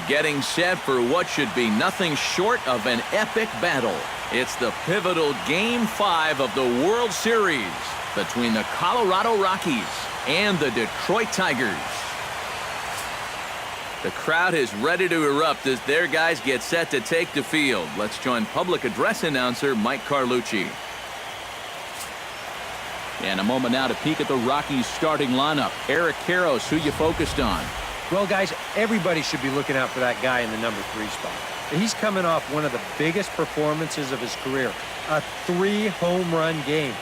getting set for what should be nothing short of an epic battle. It's the pivotal Game 5 of the World Series between the Colorado Rockies and the Detroit Tigers. The crowd is ready to erupt as their guys get set to take the field. Let's join public address announcer Mike Carlucci. And a moment now to peek at the Rockies starting lineup. Eric Karros, who you focused on? Well, guys, everybody should be looking out for that guy in the number 3 spot. He's coming off one of the biggest performances of his career, a 3-home-run game.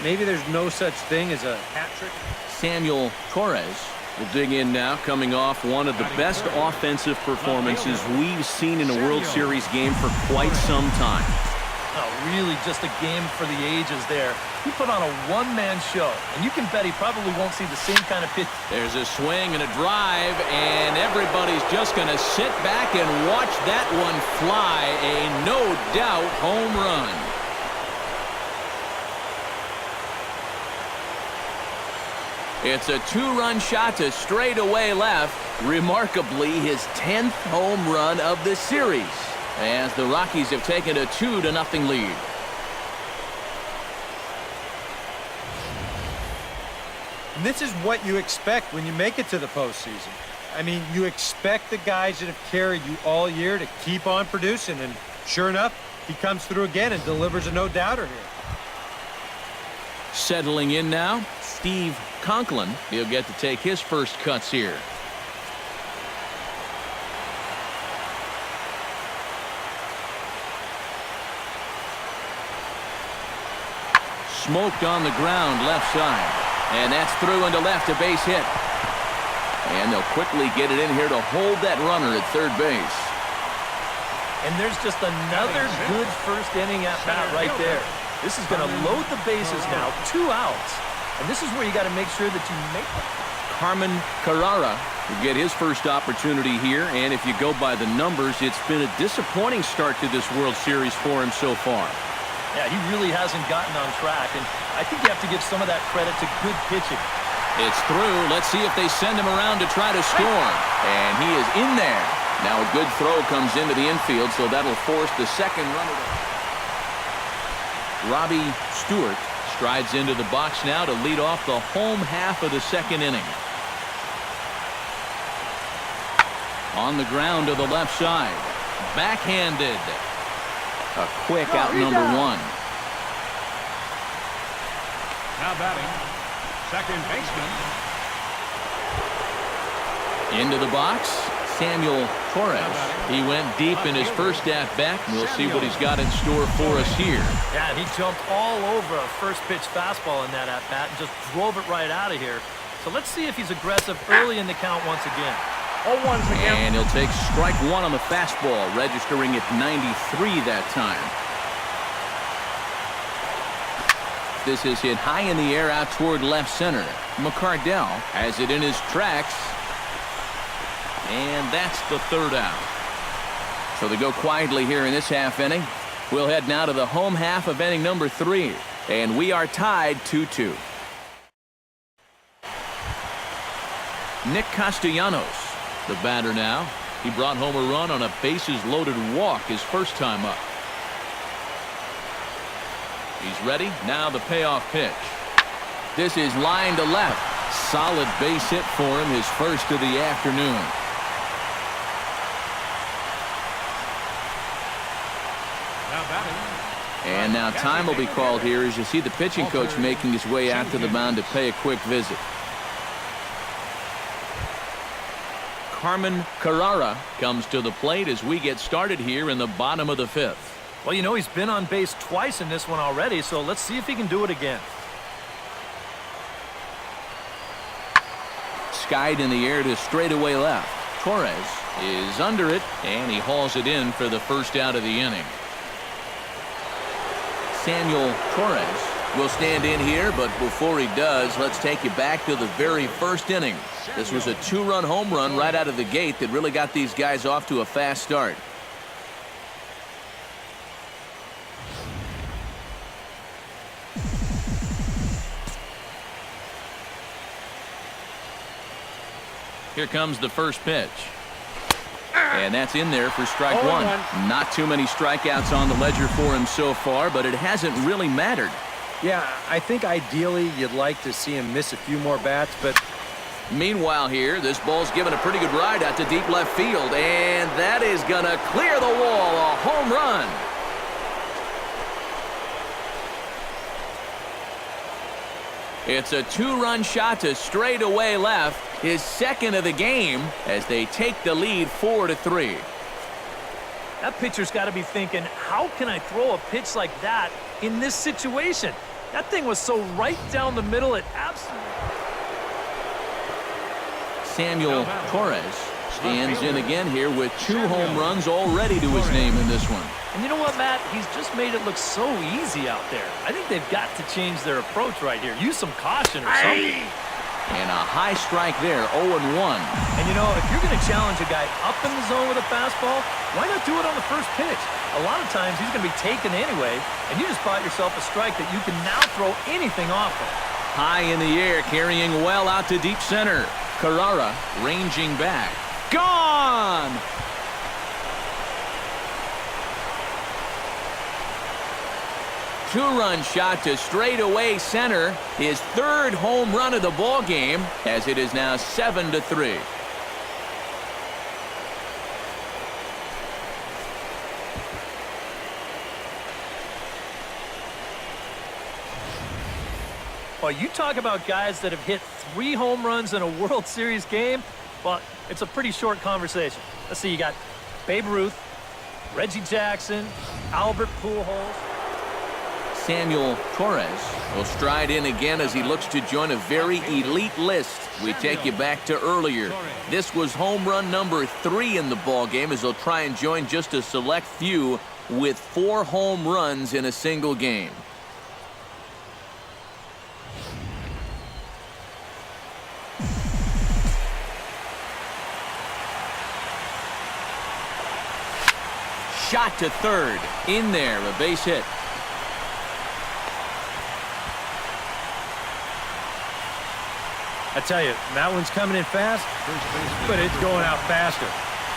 Maybe there's no such thing as a hat trick. Samuel Torres will dig in now, coming off one of the best offensive performances we've seen in a World Series game for quite some time. Oh, really just a game for the ages there. He put on a one-man show, and you can bet he probably won't see the same kind of pitch. There's a swing and a drive, and everybody's just going to sit back and watch that one fly. A no-doubt home run. It's a 2-run shot to straightaway left. Remarkably, his 10th home run of the series, as the Rockies have taken a 2-0 lead. And this is what you expect when you make it to the postseason. I mean, you expect the guys that have carried you all year to keep on producing, and sure enough, he comes through again and delivers a no-doubter here. Settling in now, Steve Conklin. He'll get to take his first cuts here. Smoked on the ground left side. And that's through into left, a base hit. And they'll quickly get it in here to hold that runner at third base. And there's just another good first inning at bat right there. This is going to load the bases now, 2 outs. And this is where you got to make sure that you make it. Carmen Carrara will get his first opportunity here. And if you go by the numbers, it's been a disappointing start to this World Series for him so far. Yeah, he really hasn't gotten on track, and I think you have to give some of that credit to good pitching. It's through. Let's see if they send him around to try to score. And he is in there. Now a good throw comes into the infield, so that'll force the second runner. Robbie Stewart strides into the box now to lead off the home half of the second inning. On the ground to the left side. Backhanded. A quick out number 1. Now batting, second baseman. Into the box, Samuel Torres. He went deep in his first at-bat. We'll see what he's got in store for us here. Yeah, and he jumped all over a first-pitch fastball in that at-bat and just drove it right out of here. So let's see if he's aggressive early in the count once again. And he'll take strike 1 on the fastball, registering at 93 that time. This is hit high in the air out toward left center. McCardell has it in his tracks. And that's the 3rd out. So they go quietly here in this half inning. We'll head now to the home half of inning number 3. And we are tied 2-2. Nick Castellanos, the batter now. He brought home a run on a bases-loaded walk his first time up. He's ready. Now the payoff pitch. This is line to left. Solid base hit for him, his first of the afternoon. And now time will be called here as you see the pitching coach making his way out to the mound to pay a quick visit. Carmen Carrara comes to the plate as we get started here in the bottom of the 5th. Well, you know, he's been on base twice in this one already, so let's see if he can do it again. Skied in the air to straightaway left. Torres is under it, and he hauls it in for the first out of the inning. Samuel Torres will stand in here, but before he does, let's take you back to the very first inning. This was a 2-run home run right out of the gate that really got these guys off to a fast start. Here comes the first pitch. And that's in there for strike one. Not too many strikeouts on the ledger for him so far, but it hasn't really mattered. Yeah, I think ideally you'd like to see him miss a few more bats, but Meanwhile here, this ball's given a pretty good ride out to deep left field, and that is going to clear the wall, a home run. It's a two-run shot to straightaway left, his second of the game, as they take the lead 4-3. That pitcher's got to be thinking, how can I throw a pitch like that in this situation? That thing was so right down the middle, it absolutely... Samuel Torres stands in again here with 2 home runs already to his name in this one. And you know what, Matt? He's just made it look so easy out there. I think they've got to change their approach right here. Use some caution or something. And a high strike there, 0-1. And you know, if you're going to challenge a guy up in the zone with a fastball, why not do it on the first pitch? A lot of times he's going to be taken anyway, and you just bought yourself a strike that you can now throw anything off of. High in the air, carrying well out to deep center. Carrara ranging back. Gone! Two-run shot to straightaway center. His 3rd home run of the ball game, as it is now 7-3. Well, you talk about guys that have hit 3 home runs in a World Series game. Well, it's a pretty short conversation. Let's see, you got Babe Ruth, Reggie Jackson, Albert Pujols. Samuel Torres will stride in again as he looks to join a very elite list. We take you back to earlier. This was home run number 3 in the ball game as he'll try and join just a select few with 4 home runs in a single game. Shot to third. In there, a base hit. I tell you, that one's coming in fast, but it's going out faster.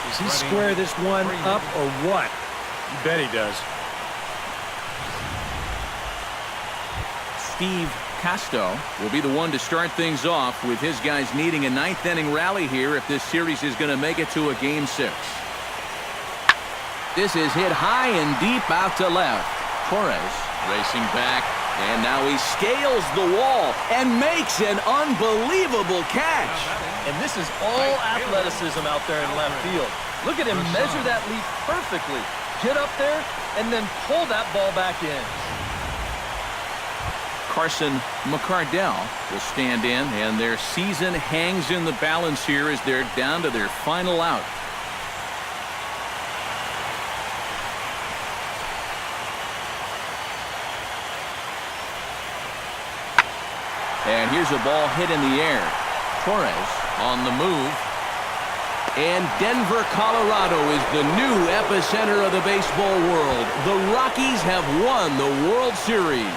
Does he square this one up or what? You bet he does. Steve Casto will be the one to start things off, with his guys needing a 9th inning rally here if this series is going to make it to a Game 6. This is hit high and deep out to left. Torres racing back, and now he scales the wall and makes an unbelievable catch. And this is all athleticism out there in left field. Look at him measure that leap perfectly. Get up there and then pull that ball back in. Carson McCardell will stand in, and their season hangs in the balance here as they're down to their final out. And here's a ball hit in the air. Torres on the move. And Denver, Colorado is the new epicenter of the baseball world. The Rockies have won the World Series.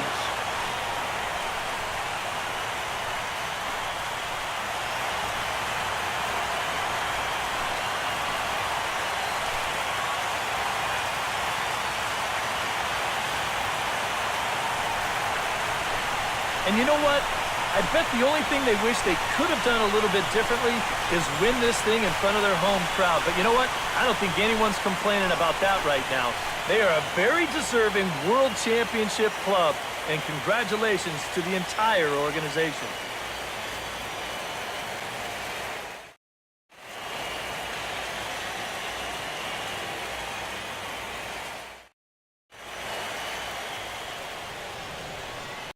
And you know what? I bet the only thing they wish they could have done a little bit differently is win this thing in front of their home crowd. But you know what? I don't think anyone's complaining about that right now. They are a very deserving World Championship club, and congratulations to the entire organization.